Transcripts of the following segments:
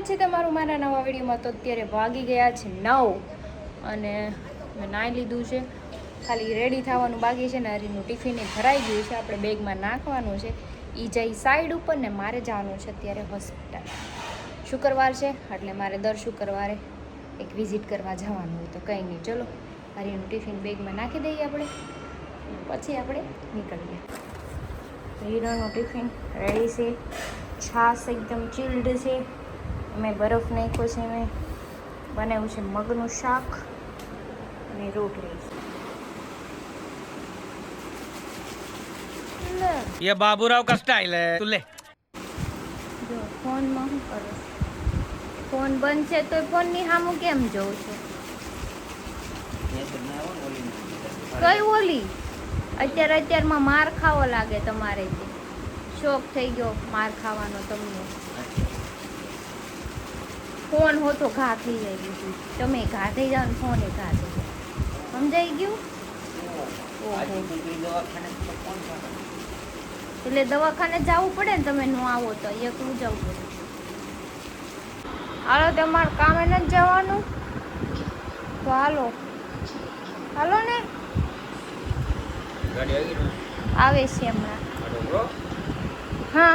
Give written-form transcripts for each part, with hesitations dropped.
સ્વાગત છે તમારું મારા નવા વિડીયોમાં. તો અત્યારે વાગી ગયા છે 9 અને મેં નાહી લીધું છે, ખાલી રેડી થવાનું બાકી છે ને. હરીનું ટિફિન ભરાઈ ગયું છે, આપણે બેગમાં નાખવાનું છે. એ જઈ સાઈડ ઉપર ને મારે જવાનું છે અત્યારે હોસ્પિટલ. શુક્રવાર છે એટલે મારે દર શુક્રવારે એક વિઝિટ કરવા જવાનું હોય. તો કંઈ નહીં, ચલો હરીનું ટિફિન બેગમાં નાખી દઈએ આપણે, પછી આપણે નીકળીએ. હીરાનું ટિફિન રેડી છે, છાશ એકદમ ચિલ્ડ છે, મેં બરફ નાખ્યો છે, મેં બનાવ્યું છે મગનું શાક અને રોટલી. ये बाबूराव का स्टाइल है, तू ले. જો ફોનમાં શું કરે, ફોન બંધ છે તો ફોનની સામું કેમ જોઉં છું? કઈ ઓલી અત્યારમાં માર ખાવો લાગે તમારે, શોખ થઈ ગયો માર ખાવાનો તમને. ફોન હોતો ઘા થઈ જાય બીજું, તમે ઘા થઈ જાઓ ને ફોન એ ઘા થઈ જાય, સમજાઈ ગયું? એટલે દવાખાને જવું પડે ને, તમે ન આવો તો એકલું જવું પડે. હાલો, તમારે કામે નથી જવાનું તો હાલો હાલો ને. આવે છે હમણાં. હા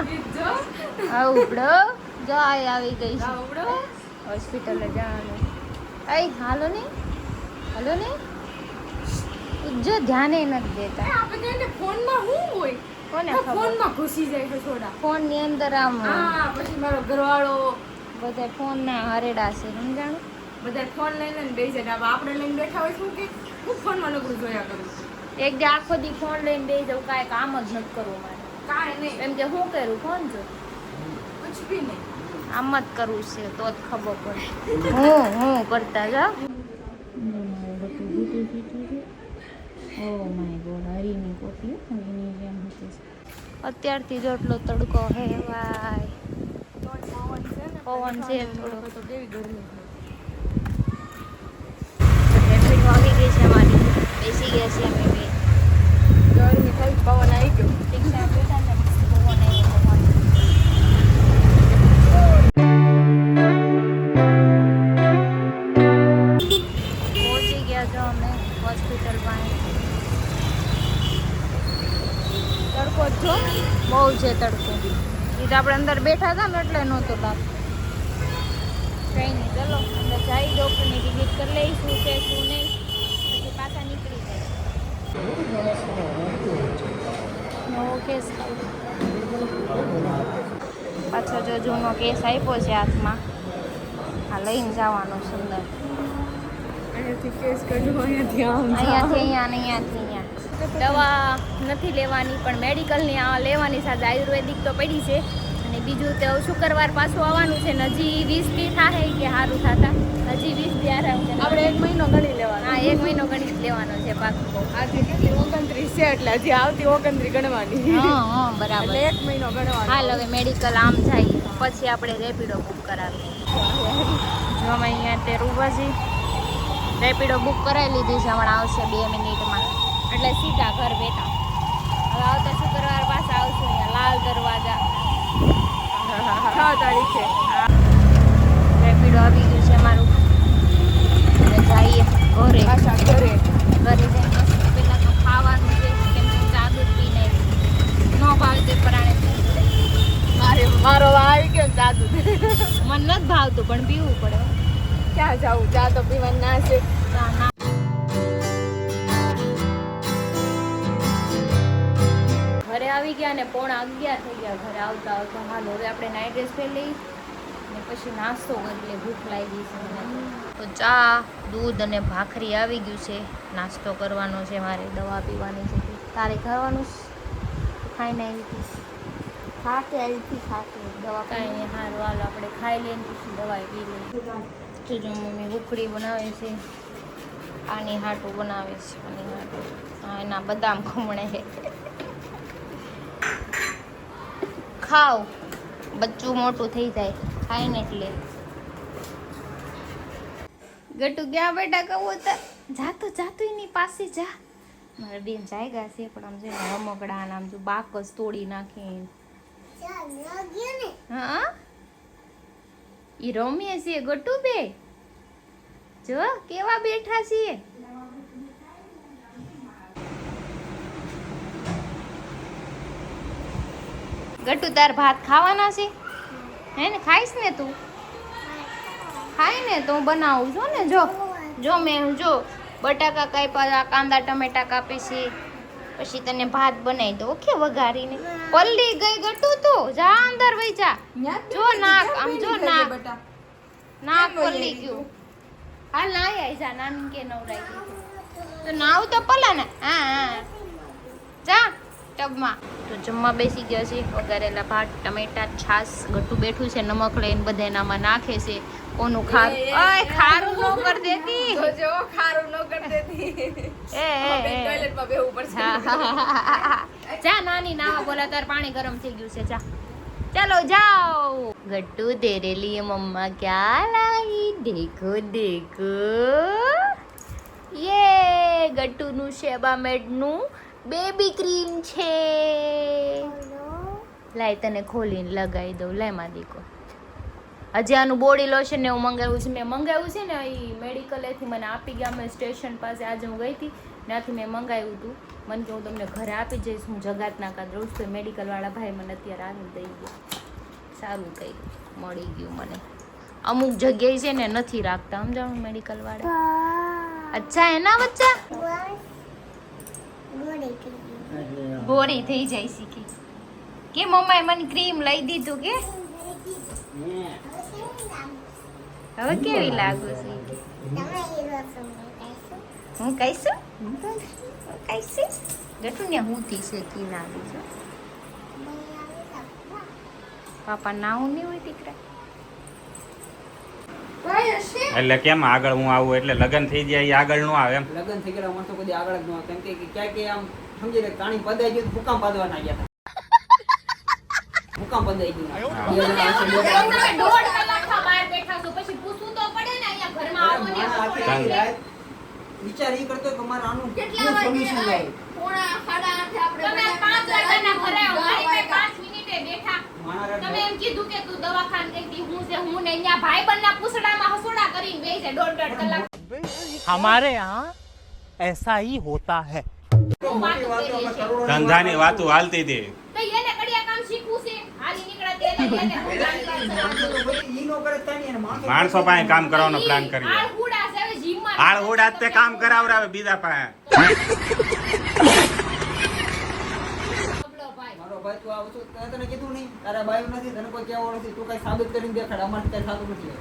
આવડો જો આવી ગઈ છે, હોસ્પિટલે જવાનું. એ હાલો ને, હાલો ને. જો ધ્યાને નથી દેતા. આપણે ફોનમાં શું હોય, કોને ફોનમાં ઘૂસી જાય છે થોડા. ફોન ની અંદર આમ પછી મારો ઘરવાળો બધા ફોન ના હરેડા છે, સમજાણું? બધા ફોન લઈને બેસી જાય. આપણે લઈને બેઠા હોય શું કે હું ફોનમાં નકરું જોયા કરું. એક જે આખો દી ફોન લઈને બેસી જાઉં, કાંઈ કામ જ નથી કરવું મારે. કાંઈ નહીં, એમ કે શું કરું, ફોન જો કુછ ભી નહીં. આમ જ કરવું છે તો જ ખબર પડે. હું કરતા જા. અત્યારથી જ એટલો તડકો હે ભાઈ, પવન છે થોડો. તો કેવી ગરમી છે. રેપિડ વાગી ગઈ છે અમારી, બેસી ગયા છે અમે બે. ગરમી થઈ, પવન આવી ગયો. રિક્ષા બેઠા ને પવન આવ્યો. પહોંચી ગયા છો અમે હોસ્પિટલ પાસે. તડકો જો બહુ છે તડકો. એ તો આપણે અંદર બેઠા હતા ને એટલે નહોતો લાગતો. કંઈ નહીં, ચલો અંદર જઈ ડૉક્ટરની વિઝિટ કરી લઈ, શું છે શું નહીં, પછી પાછા નીકળી જાય. નવો કેસ પાછો જો જૂનો કેસ આપ્યો છે હાથમાં, આ લઈને જવાનો સુંદર. અહીંયાથી કેસ કાઢવો, અહીંયાથી આમ અહીંયાથી અહીંયા ને અહીંયાથી અહીંયા. દવા નથી લેવાની પણ મેડિકલની આ લેવાની, સાથે આયુર્વેદિક તો પડી છે. અને બીજું તો શુક્રવાર પાછું આવવાનું છે ને, હજી 20 દી થાય કે સારું થતા, હજી 20 દી આરામ છે. આપણે 1 મહિનો ગણી લેવાનો. હા, 1 મહિનો ગણી જ લેવાનો છે પાક્કો. આજે કેટલી 29 છે એટલે હજી આવતી 29 ગણવાની. હા બરાબર. એટલે 1 મહિનો ગણવાનો. હાલ હવે મેડિકલ આમ જાય પછી આપણે રેપિડો બુક કરાવીએ. જો અમે અહીંયા તે રૂબાજી રેપિડો બુક કરાવી લીધી છે, હમણાં આવશે 2 મિનિટમાં, એટલે સીધા ઘર બેઠા. હવે આવતા શુક્રવાર પાછા આવશું અહીંયા લાલ દરવાજા 6 તારીખે. રેપિડો આવી ગયું છે અમારું. હવે જઈએ ઘરે. પાછા ઘરે. ઘરે જઈને પહેલાં તો ખાવાનું છે, કેમ કે ચા દૂધ પીને ન ભાવે તે પરાણે પીવું પડે. મારો આવી ગયો જાદુ. મને નથી ભાવતું પણ પીવું પડે. ક્યાં જાવું, ચા તો પીવાનું ના છે. ચા ના. ઘરે આવી ગયા ને 11:15 થઈ ગયા ઘરે આવતા આવતા. હાલ હવે આપણે નાઇટ ડ્રેસ પહેરી લઈ ને પછી નાસ્તો કરી લે, ભૂખ લાગી છે મને. તો ચા દૂધ અને ભાખરી આવી ગયું છે, નાસ્તો કરવાનો છે મારે, દવા પીવાની છે. તારે ખાવાનું ખાઈને આવી હતી? ખાતે આવી હતી, ખાતે દવા કાંઈ નહીં, સારું હાલ આપણે ખાઈ લઈએ ને પછી દવા પી લઈએ. જો મમ્મી ઉખડી બનાવે છે, આની હાટું બનાવે છે, આની હાટું. હા, એના બદામ ખમણે છે. ખાવ, બચ્ચું મોટું થઈ જાય, ખાય ને એટલે. ગટુ ક્યાં બેટા કહું તો જાતો એની પાસે જા. મારા બેન જાયગા છે પણ આમ છે ને રમકડા આમ જો બાકસ તોડી નાખી. હા, ઈ રમીએ છીએ ગટુ બે જો કેવા બેઠા છીએ. ગટુ તાર ભાત ખાવાના છે હે ને? ખાઈશ ને તું? ખાય ને તો હું બનાવું છું ને. જો જો મેં જો બટાકા કાપ્યા, કાંદા ટમેટા કાપી છે, પછી તને ભાત બનાવી દો ઓકે વઘારીને. પલ્લી ગઈ ગટુ તો જા અંદર વઈ જા. જો નાક આમ જો નાક નાક પલ્લી ગયું. હાલ નાઈ આઈ જા નાની કે નવરાઈ ગઈ તો નાવ તો પલા ને. હા હા જા ટબમાં. તો જમવા બેસી ગયા છે. વઘારેલા ભાત ટમેટા છાસ. ગટુ બેઠું છે નમક લઈને બધા એનામાં નાખે છે. કોનું ખારું ઓય ખારું નો કર દેતી. જો ખારું ન કર દેતી. એ ટોયલેટમાં બેહવું પડશે. જા નાની નાવા બોલા તાર પાણી ગરમ થઈ ગયું છે. જા ચલો જાઓ. ગટ્ટુ તેરે લીએ મમ્મા ક્યા लाई देखो देखो ये ગટ્ટુ નું શેબામેડ નું બેબી ક્રીમ છે. લાય તને ખોલીને લગાવી દઉં. લાય માં દીકો હજી આનું બોડી લોશન ને હું મંગાવ્યું છે. મેં મંગાવ્યું છે ને એ મેડિકલેથી મને આપી ગયા. મેં સ્ટેશન પાસે આજે હું ગઈ હતી ત્યાંથી મેં મંગાવ્યું હતું. મને કે હું તમને ઘરે આપી જઈશ. હું જગાતના કાદ રોજ તો મેડિકલવાળા ભાઈ મને અત્યારે આવીને દઈ ગયા. સારું કંઈ મળી ગયું મને. અમુક જગ્યાએ છે ને નથી રાખતા સમજાણું મેડિકલવાળા. અચ્છા એના બચ્ચા ગોરી થઈ જાય શીખી કે મમ્માએ મને ક્રીમ લઈ દીધું કે હવે કેવી લાગુ છે? હું કહીશું કહીશું ગટુ ને હું થી શેકી લાગુ છું. પાપા નાવું નહીં હોય દીકરા. એટલે કેમ આગળ હું આવું એટલે લગન થઈ જાય એ આગળ નો આવે એમ. લગન થઈ ગયેલા માણસો કદી આગળ જ ન આવે. કેમ કે ક્યાંક આમ સમજી લે પાણી પદાઈ ગયું ભૂકંપ પાદવાના ગયા હતા. ભૂકંપ પદાઈ ગયું. દોઢ કલાકમાં બહાર બેઠા છો પછી પૂછવું તો પડે ને અહીંયા ઘરમાં આવો ને આવો પડે. વિચાર એ કરતો કે મારે આનું કેટલા શું વાગે solution લાવે. પોણા 8:30 આપણે તમે 5 વાગ્યાના ઘરે આવો મારી પાસે 5 મિનિટે બેઠા. મારા તમે એમ કીધું કે તું દવાખાને ગઈ હતી હું છે હું ને અહીંયા ભાઈબંધના પૂછડામાં હસોડા કરીને બેહી છે દોઢ કલાક. हमारे यहाँ ऐसा ही होता है. મોટી વાતોમાં કરોડોની ધંધાની વાતો હાલતી હતી. તો એને કડિયા કામ શીખવું છે. હાલી નીકળ્યા તેને માણસો તો બધી ઈ નો કરે જ તાની એને માણસો પાસે કામ કરવાનો પ્લાન કરીએ. આ હુડા છે હવે જીમમાં હાળ હોડા તે કામ કરાવરાવે બીજા પાસે. બબડો ભાઈ. મારો ભાઈ તું આવું છું તને કીધું નહીં તારા બાયું નથી તને કોઈ કહેવાનું નથી તું કઈ સાબિત કરીને દેખાડ અમારે કઈ થતું નથી.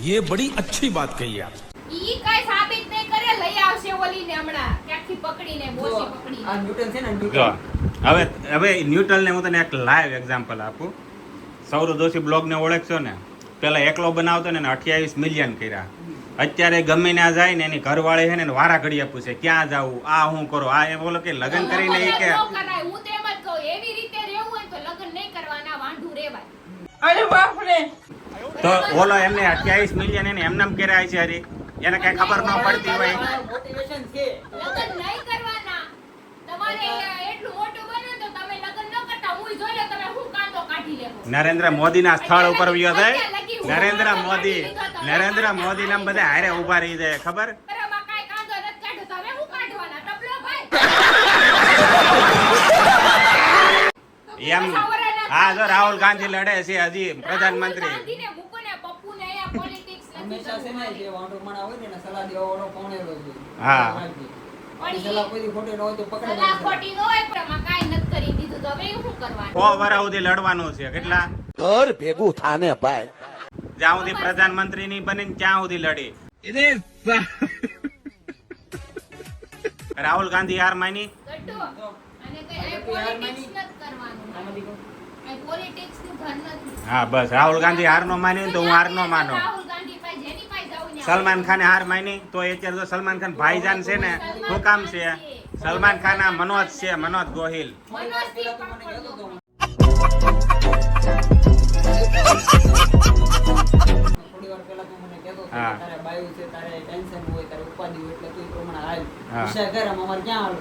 ये बड़ी अच्छी बात कही आप. ઈ કઈ સાબિત નહીં કરે લઈ આવશે ઓલીને હમણાં ક્યાંથી પકડીને બોસી પકડીને. આ ન્યૂટન છે ને જો ન્યૂટન હવે ન્યુટ્રલ ને હું તને એક લાઈવ એક્ઝામ્પલ આપું. સૌરવ જોશી બ્લોગ ને ઓળખશો ને? પેલા એકલો બનાવતો ને 28 મિલિયન કર્યા. અત્યારે ગમે ના જાય ને એની ઘરવાળી છે ને વારા ઘડીએ પૂછે ક્યાં જાવું આ હું કરો આ એમ બોલો કે લગ્ન કરીને ઈ કે ન કરાય. હું તો એમ જ કહું એવી રીતે રહેવું હોય તો લગ્ન નહીં કરવાના વાંઢું રહેવાય. અરે બાપ રે. તો ઓલો એમને 28 મિલિયન એને એમનામ કર્યા છે હરી એને કઈ ખબર ન પડતી હોય. મોટિવેશન છે. લગ્ન નહીં કરવાના. તમારે એટલું મોટું બને તો તમે લગ્ન ન કરતા હું જોઈ લે તમે હું કાંદો કાઢી લેવો. નરેન્દ્ર મોદી ના સ્થળ ઉપર વયો જાય. નરેન્દ્ર મોદી ના બધા હારે ઉભા રહી જાય ખબર. બરાબર કાઈ કાંદો નથી કાઢ્યો તમે હું કાઢવાના ટપલો ભાઈ. એમ હા જો રાહુલ ગાંધી લડે છે હજી પ્રધાનમંત્રી. ગાંધીને મૂકો ને પપ્પુને અહીંયા પોલિટિક્સ નથી હંમેશા છે ને જે વાંઢો માણા હોય ને એને સલાહ દેવા વાળો પૌણેલો જ હોય. હા. પણ સલાહ કોઈ દી ખોટી ન હોય તો પકડે સલાહ ખોટી ન હોય પણ આમાં કાંઈ નથી કરી દીધું તો હવે શું કરવાનું? 100 વર્ષ સુધી લડવાનું છે કેટલા ઘર ભેગું થાને ભાઈ. જ્યાં સુધી પ્રધાનમંત્રી ની બને ને ત્યાં સુધી લડી. રાહુલ ગાંધી હાર માની. ગટ્ટુ અને કઈ પોલિટિક્સ નથી કરવાનું. આ પોલિટિક્સ નું ઘર નથી. હા બસ રાહુલ ગાંધી હાર નો માની તો હું હાર નો માનો. રાહુલ ગાંધી પાસે જેની પાસે જાવું ને સલમાન ખાને હાર માની તો અત્યારે તો સલમાન ખાન ભાઈજાન છે ને શું કામ છે? સલમાન ખાન આ મનોજ છે મનોજ ગોહિલ. મનોજથી પેલા તો મને કહેતો હતો. થોડી વાર પહેલા તું મને કહેતો હતો કે હા. તારે બાયું છે તારે ટેન્શન હોય તારે ઉપાધિ હોય એટલે તું એ પ્રમાણે હાલ. હા. વિષય ઘર અમારે ક્યાં હાલ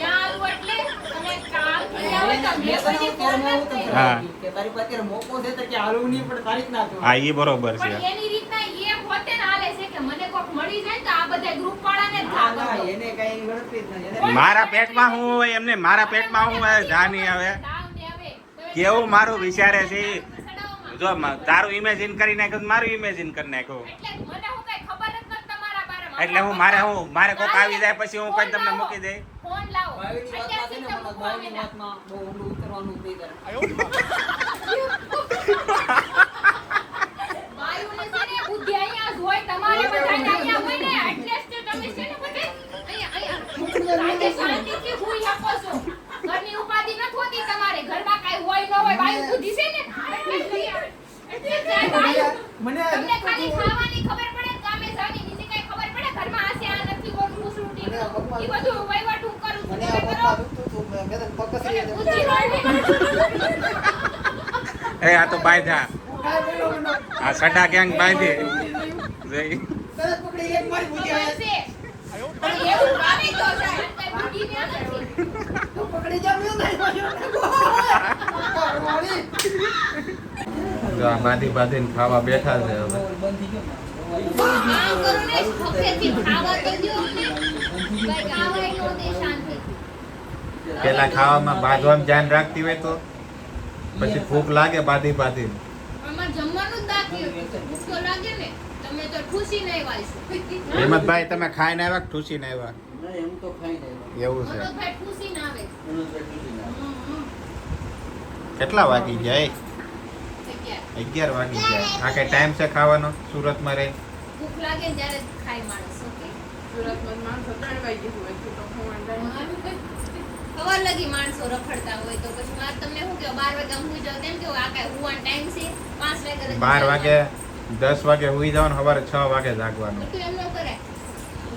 ક્યાં આવું એટલે તમે કાલ થી આવો મેં તને અત્યારે હું તમને હા. કે તારી પાસે અત્યારે મોકો છે તો કે હાલવું નહીં પડે તારી જ ના થયું. હા ઈ બરોબર છે પણ એની રીતના એ પોતે ને હાલે છે કે મને કોક મળી જાય તો આ બધા ગ્રુપ વાળાને જ ના, ધા ના, કરતો. એને કાંઈ ગણતરી જ નથી. એને મારા પેટમાં હું હોય એમને મારા પેટમાં હું હોય જાની હવે દાવ ને હવે. તો કેવું મારું વિચારે છે ઈ. સડાવવામાં. જો તારું ઇમેજિન કરી નાખ્યું તો મારું ઇમેજિન કરી નાખ્યું એટલે મને હું કઈ ખબર જ નથી તમારા બારેમાં. એટલે મારે કોક આવી જાય પછી હું કઈ તમને મૂકી દઈ ફોન લાવો. ભાઈની વાતમાં છે ને, અત્યારથી મને તમને ભાઈની વાતમાં બહુ ઊંડું ઉતરવાનું નહીં કરે. વાયુને છે ને બુદ્ધિ અહીંયા જ હોય તમારે બધાને અહીંયા હોય ને એટલે જ તો તમે છે ને બધે અહીંયા રાતે શાંતિથી સૂઈ શકો છો. ઘરની ઉપાધિ નથી હોતી તમારે. ઘરમાં કાંઈ હોય ન હોય વાયુ બુદ્ધિ છે ને એટલે જ લઈ આવે. એટલે જ જાય વાયુ. મને તમને ખાલી ખાવાની ખબર પડે કામે જવાની બીજી કાંઈ ખબર પડે ઘરમાં આ છે આ નથી ઓલું પૂછડું ટીકડું. ઈ બધું વહીવટ હું કરું છું મને તમે આ કરો. પપ્પા દુખતું હતું, મેં તને પગ કસરી મને હતી. બુદ્ધિ હોય ને. એ આ તો બાંધ્યા કાંઈ બોલ્યો મને. આ સડા ગેંગ બાંધી જઈ. તરત પકડી એક મારી બુદ્ધિ ખબર આવે. છે. પણ એવું આવે તો જાય. કાંઈ બુદ્ધિ ને નથી. તું પકડી જા, મેં નહીં માર્યો. મારી. જો આ બાંધીને ખાવા બેઠા છે હવે બંધ થઈ ગયો. આમ કરો ને હફેથી ખાવા તો દ્યો અમને. કાંઈક આવાય નો દે શાંતિ. પેલા ખાવામાં બાંધવામાં ધ્યાન રાખતી હોય તો પછી ભૂખ લાગે બાંધી અમાર જમવાનું જ બાકી હતું. ભૂખ તો લાગે ને. તમે તો ઠૂસીને આવ્યા છો. હિંમતભાઈ તમે ખાઈને આવ્યા કે ઠૂસીને આવ્યા નહીં, હું તો ખાઈ નહીં. એવું છે મનોજભાઈ ઠૂસીને આવે. કેટલા વાગી જાય જગ્યા. 11 વાગી જાય આ કઈ ટાઈમ છે ખાવાનો સુરતમાં રહી ભૂખ લાગે ને ત્યારે જ ખાય માણસ. ઓકે. સુરતમાં માણસો 3 વાગ્યે હોય તો ખવાય જાય. સવાર લગી માણસો રખડતા હોય તો પછી મારે તમને શું કહો 12 વાગે હું જાવ તેમ કેવું આ કાંઈ હુવાનો ટાઈમ છે 5 વાગે 12 વાગે 10 વાગે હુઈ જવાનું સવારે 6 વાગે જાગવાનું બધું એમ ન કરાય.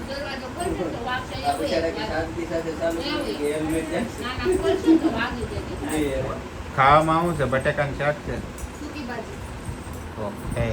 દરવાજો ખોલશે તો વાગશે આ બિચારા કે શાંતિ સાથે ચાલુ છે કે હેલ્મેટ છે. ના ના ખોલશે તો વાગી જશે. ખાવામાં શું છે બટેકાનું શાક છે સૂકી ભાજી. ઓકે